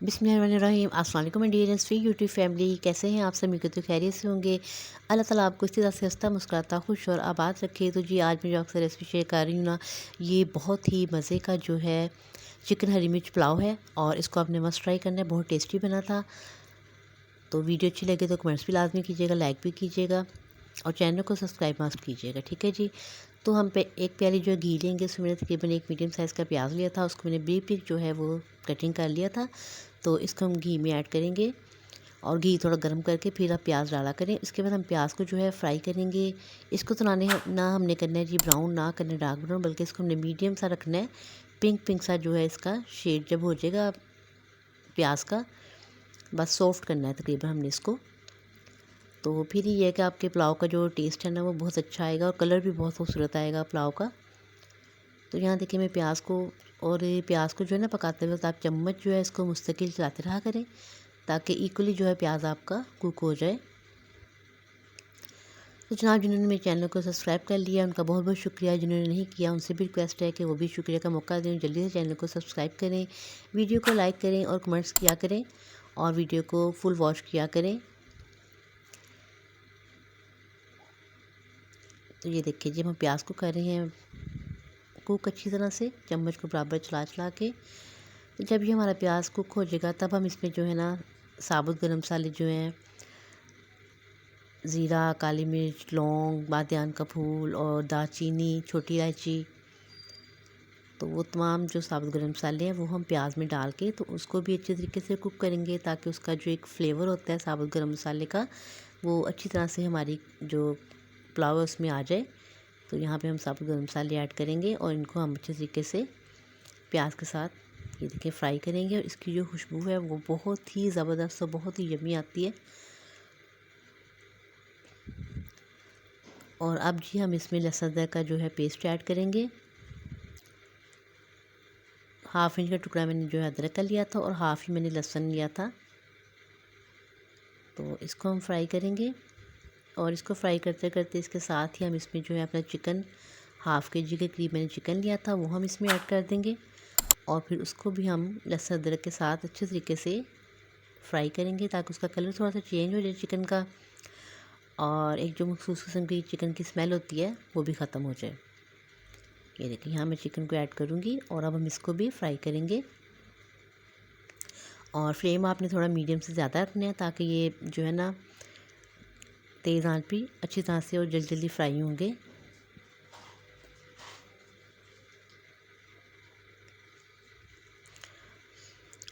बिस्मिल्लाहिर्रहमानिर्रहीम। अस्सलाम वालेकुम डियर स्वीट यूट्यूब फैमिली, कैसे हैं आप सभी? को तो खैरियत से होंगे। अल्लाह ताला आपको इसी तरह से हंसता मुस्कुराता खुश और आबाद रखे। तो जी आज मैं जो अक्सर रेसिपी शेयर कर रही हूँ ना, ये बहुत ही मज़े का जो है चिकन हरी मिर्च पुलाव है और इसको आपने मस्ट ट्राई करना है। बहुत टेस्टी बना था। तो वीडियो अच्छी लगे तो कमेंट्स भी लाजमी कीजिएगा, लाइक भी कीजिएगा और चैनल को सब्सक्राइब मस्ट कीजिएगा, ठीक है जी। तो हम पे एक प्याली जो है घी लेंगे। उसमें मैंने तकरीबन एक मीडियम साइज़ का प्याज लिया था, उसको मैंने ब्रीफ ब्रीफ जो है वो कटिंग कर लिया था। तो इसको हम घी में ऐड करेंगे और घी थोड़ा गर्म करके फिर आप प्याज डाला करें। इसके बाद हम प्याज को जो है फ्राई करेंगे। इसको तो ना हमने करना है जी ब्राउन, ना करना है डार्क ब्राउन, बल्कि इसको हमने मीडियम सा रखना है। पिंक पिंक सा जो है इसका शेड जब हो जाएगा प्याज का, बस सॉफ्ट करना है तकरीबन हमने इसको। तो फिर ये है कि आपके पुलाव का जो टेस्ट है ना वो बहुत अच्छा आएगा और कलर भी बहुत खूबसूरत आएगा पुलाव का। तो यहाँ देखिए मैं प्याज को जो है ना पकाते वक्त आप चम्मच जो है इसको मुस्तकिल चलाते रहा करें ताकि इक्वली जो है प्याज आपका कुक हो जाए। तो जनाब जिन्होंने मेरे चैनल को सब्सक्राइब कर लिया उनका बहुत बहुत शुक्रिया। जिन्होंने नहीं किया उनसे भी रिक्वेस्ट है कि वो भी शुक्रिया का मौका दें, जल्दी से चैनल को सब्सक्राइब करें, वीडियो को लाइक करें और कमेंट्स किया करें और वीडियो को फुल वॉच किया करें। तो ये देखिए जब हम प्याज को कर रहे हैं कुक अच्छी तरह से चम्मच को बराबर चला चला के, तो जब ये हमारा प्याज कुक हो जाएगा तब हम इसमें जो है ना साबुत गरम मसाले जो हैं ज़ीरा, काली मिर्च, लौंग, बादियान का फूल और दालचीनी, छोटी इलायची, तो वो तमाम जो साबुत गरम मसाले हैं वो हम प्याज में डाल के तो उसको भी अच्छे तरीके से कुक करेंगे ताकि उसका जो एक फ्लेवर होता है साबुत गरम मसाले का वो अच्छी तरह से हमारी जो पुलाव है उसमें आ जाए। तो यहाँ पे हम साबुत गरम मसाले ऐड करेंगे और इनको हम अच्छे तरीके से प्याज के साथ ये देखिए फ्राई करेंगे और इसकी जो खुशबू है वो बहुत ही ज़बरदस्त और बहुत ही यम्मी आती है। और अब जी हम इसमें लहसुन अदरक का जो है पेस्ट ऐड करेंगे। हाफ इंच का टुकड़ा मैंने जो है अदरक का लिया था और हाफ ही मैंने लहसुन लिया था। तो इसको हम फ्राई करेंगे और इसको फ्राई करते करते इसके साथ ही हम इसमें जो है अपना चिकन हाफ़ के जी के करीब मैंने चिकन लिया था वो हम इसमें ऐड कर देंगे और फिर उसको भी हम लहसुन अदरक के साथ अच्छे तरीके से फ्राई करेंगे ताकि उसका कलर थोड़ा सा चेंज हो जाए चिकन का और एक जो मखसूस किस्म की चिकन की स्मेल होती है वो भी ख़त्म हो जाए। ये देखिए यहाँ मैं चिकन को ऐड करूँगी और अब हम इसको भी फ्राई करेंगे और फ्लेम आपने थोड़ा मीडियम से ज़्यादा रखना है ताकि ये जो है ना तेज़ आंच पे अच्छी तरह से और जल्दी जल्दी फ्राई होंगे।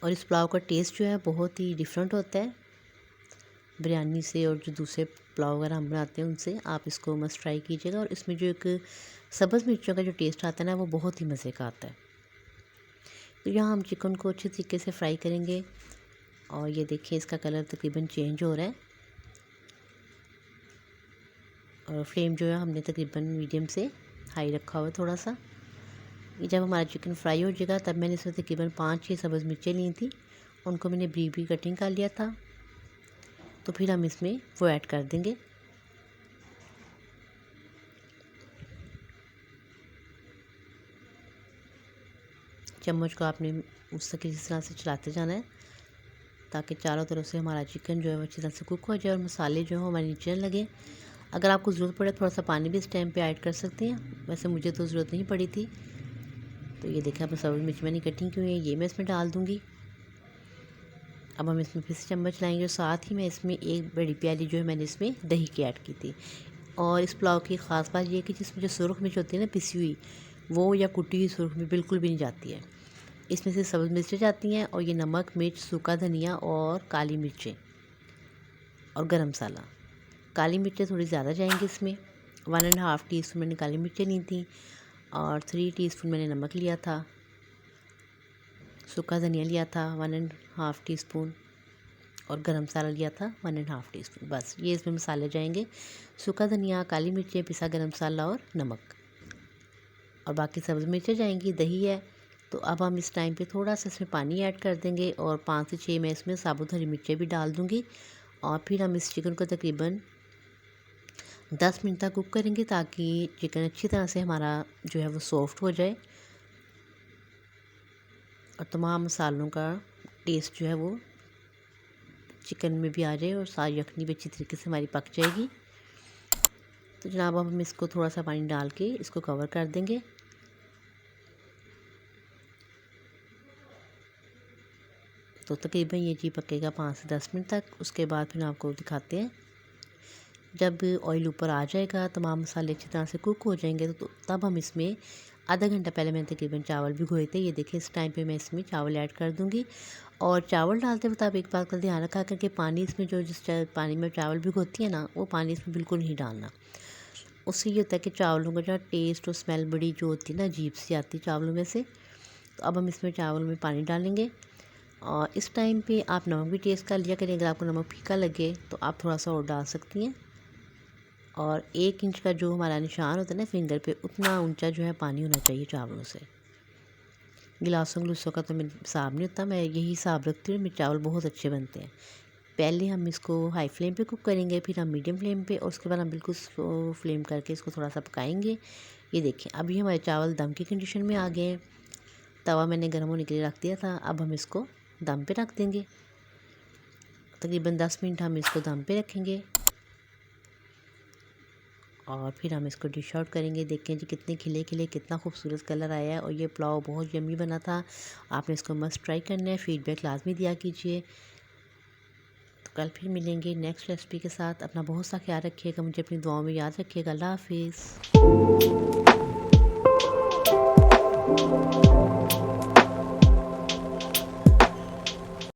और इस पुलाव का टेस्ट जो है बहुत ही डिफरेंट होता है बिरयानी से और जो दूसरे पुलाव वगैरह हम बनाते हैं उनसे। आप इसको मस्ट ट्राई कीजिएगा और इसमें जो एक सब्ज़ मिर्चों का जो टेस्ट आता है ना वो बहुत ही मज़े का आता है। तो यहाँ हम चिकन को अच्छे तरीके से फ्राई करेंगे और ये देखिए इसका कलर तकरीबन चेंज हो रहा है और फ्लेम जो है हमने तकरीबन मीडियम से हाई रखा हुआ है थोड़ा सा। ये जब हमारा चिकन फ्राई हो जाएगा तब मैंने इसमें तकरीबन 5-6 सब्ज़ मिर्चें ली थी, उनको मैंने ब्रीफ ब्रीफ कटिंग कर लिया था। तो फिर हम इसमें वो ऐड कर देंगे। चम्मच को आपने उस तरह से चलाते जाना है ताकि चारों तरफ से हमारा चिकन जो है वो अच्छी तरह से कुक हो जाए और मसाले जो है हमारे नीचे न लगे। अगर आपको ज़रूरत पड़े थोड़ा सा पानी भी इस टाइम पे ऐड कर सकते हैं, वैसे मुझे तो ज़रूरत नहीं पड़ी थी। तो ये देखिए अपनी सब्ज़ मिर्च मैंने कटिंग की हुई है, ये मैं इसमें डाल दूँगी। अब हम इसमें फिर से चम्मच लाएंगे और साथ ही मैं इसमें एक बड़ी प्याली जो है मैंने इसमें दही की ऐड की थी। और इस पुलाव की ख़ास बात ये है कि जिसमें जो सुरख मिर्च होती है ना पिसी हुई, वो या कुटी हुई सुरख मिर्च बिल्कुल भी नहीं जाती है। इसमें से सब्ज़ मिर्चें जाती हैं और ये नमक, मिर्च, सूखा धनिया और काली मिर्चें और गरम मसाला। काली मिर्चें थोड़ी ज़्यादा जाएंगी इसमें। 1.5 टीस्पून मैंने काली मिर्चें ली थी और 3 टीस्पून मैंने नमक लिया था। सूखा धनिया लिया था 1.5 टीस्पून और गरम मसाला लिया था 1.5 टीस्पून। बस ये इसमें मसाले जाएंगे, सूखा धनिया, काली मिर्चें, पिसा गरम मसाला और नमक। और बाकी सब्ज़ मिर्चें जाएंगी, दही है। तो अब हम इस टाइम पे थोड़ा सा इसमें पानी ऐड कर देंगे और 5 से 6 मैं इसमें साबुत हरी मिर्चें भी डाल दूँगी और फिर हम इस चिकन को तकरीबन 10 मिनट तक कुक करेंगे ताकि चिकन अच्छी तरह से हमारा जो है वो सॉफ्ट हो जाए और तमाम मसालों का टेस्ट जो है वो चिकन में भी आ जाए और सारी यखनी भी अच्छी तरीके से हमारी पक जाएगी। तो जनाब अब हम इसको थोड़ा सा पानी डाल के इसको कवर कर देंगे। तो तकरीबन ये जी पकेगा 5 से 10 मिनट तक। उसके बाद फिर आपको दिखाते हैं। जब ऑयल ऊपर आ जाएगा, तमाम मसाले अच्छी तरह से कुक हो जाएंगे, तो तब हम इसमें आधा घंटा पहले मैंने तकरीबन चावल भिगोए थे। ये देखिए इस टाइम पे मैं इसमें चावल ऐड कर दूंगी। और चावल डालते वक्त आप एक बात का ध्यान रखा करके पानी इसमें जो जिस पानी में चावल भिगोती है ना, वो पानी इसमें बिल्कुल नहीं डालना। उससे ये होता है कि चावलों का जो टेस्ट और स्मेल बड़ी जो होती है ना, अजीब सी आती है चावलों में से। तो अब हम इसमें चावल में पानी डालेंगे और इस टाइम पे आप नमक भी टेस्ट कर लिया करें। अगर आपको नमक फीका लगे तो आप थोड़ा सा और डाल सकती हैं। और 1 इंच का जो हमारा निशान होता है ना फिंगर पे, उतना ऊंचा जो है पानी होना चाहिए चावलों से। गिलासों गिलासों का तो मेरे हिसाब नहीं होता, मैं यही हिसाब रखती हूँ। मेरे चावल बहुत अच्छे बनते हैं। पहले हम इसको हाई फ्लेम पे कुक करेंगे, फिर हम मीडियम फ्लेम पे, और उसके बाद हम बिल्कुल स्लो फ्लेम करके इसको थोड़ा सा पकाएंगे। ये देखिए अभी हमारे चावल दम की कंडीशन में आ गए हैं। तवा मैंने गर्म होने के लिए रख दिया था। अब हम इसको दम पे रख देंगे। तकरीबन 10 मिनट हम इसको दम पे रखेंगे और फिर हम इसको डिश आउट करेंगे। देखें जी कितने खिले खिले, कितना खूबसूरत कलर आया है। और ये पुलाव बहुत यम्मी बना था। आपने इसको मस्ट ट्राई करना है। फीडबैक लाजमी दिया कीजिए। तो कल फिर मिलेंगे नेक्स्ट रेसिपी के साथ। अपना बहुत सा ख्याल रखिएगा, मुझे अपनी दुआओं में याद रखिएगा। अल्लाह हाफिज़।